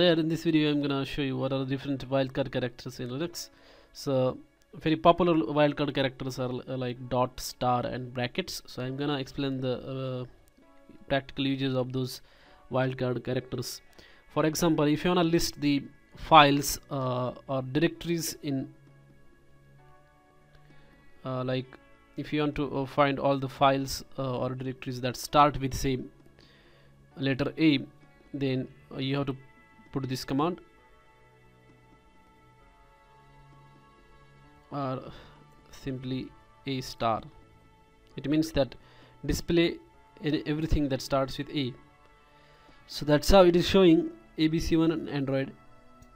there in this video I'm gonna show you what are the different wildcard characters in Linux. So very popular wildcard characters are like dot, star and brackets. So I'm gonna explain the practical uses of those wildcard characters. For example, if you wanna list the files or directories in like if you want to find all the files or directories that start with say letter A, then you have to put this command or simply A star. It means that display everything that starts with A. So that's how it is showing ABC1 on Android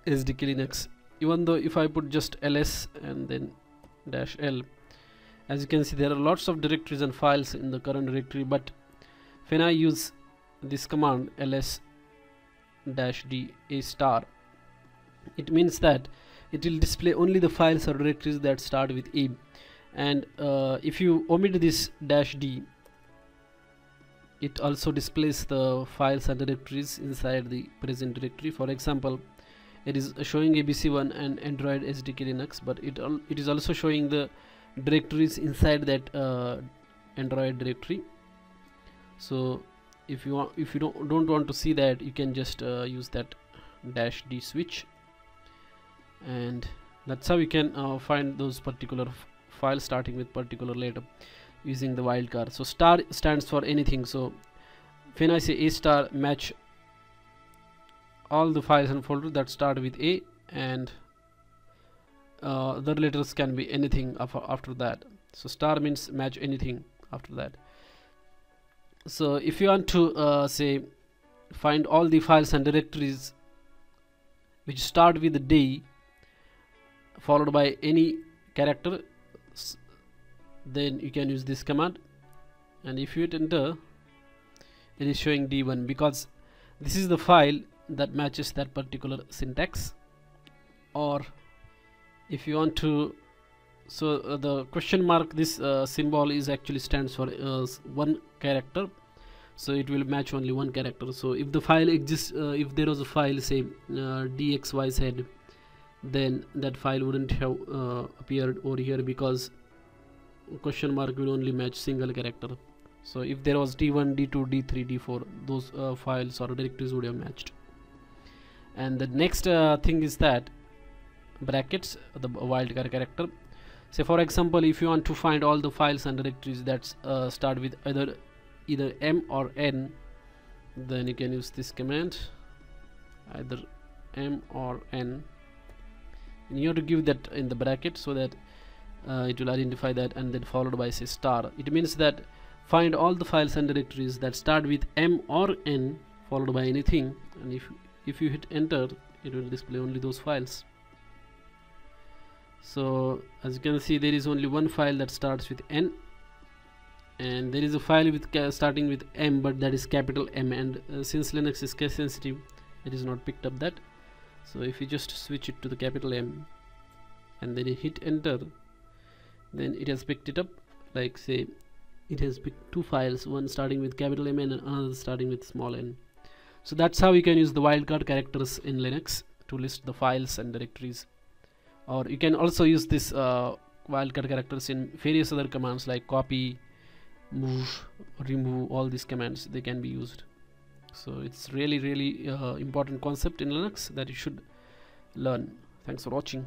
SDK Linux. Even though if I put just ls and then -l, as you can see there are lots of directories and files in the current directory, but when I use this command ls-d A star, it means that it will display only the files or directories that start with A. And if you omit this -d, it also displays the files and directories inside the present directory. For example, it is showing ABC1 and Android SDK Linux, but it is also showing the directories inside that Android directory. So if you don't want to see that, you can just use that -d switch, and that's how you can find those particular files starting with particular letter using the wildcard. So star stands for anything. So when I say A star, match all the files and folders that start with A, and the letters can be anything after that. So star means match anything after that. So if you want to say find all the files and directories which start with the D followed by any character, then you can use this command, and if you hit enter, it is showing D1 because this is the file that matches that particular syntax. Or if you want to, so the question mark, this symbol is actually stands for one character, so it will match only one character. So if the file exists, if there was a file say dxyz, then that file wouldn't have appeared over here because question mark will only match single character. So if there was d1, d2, d3, d4, those files or directories would have matched. And the next thing is that brackets, the wildcard character. Say for example, if you want to find all the files and directories that start with either M or N, then you can use this command, either M or N, and you have to give that in the bracket so that it will identify that, and then followed by say star. It means that find all the files and directories that start with M or N followed by anything, and if you hit enter, it will display only those files. So as you can see, there is only one file that starts with N, and there is a file with starting with M, but that is capital M, and since Linux is case sensitive, it is not picked up that. So if you just switch it to the capital M and then you hit enter, then it has picked it up. Like say it has picked two files, one starting with capital M and another starting with small n. So that's how you can use the wildcard characters in Linux to list the files and directories. Or you can also use this wildcard characters in various other commands like copy, move, remove. All these commands, they can be used. So it's really important concept in Linux that you should learn. Thanks for watching.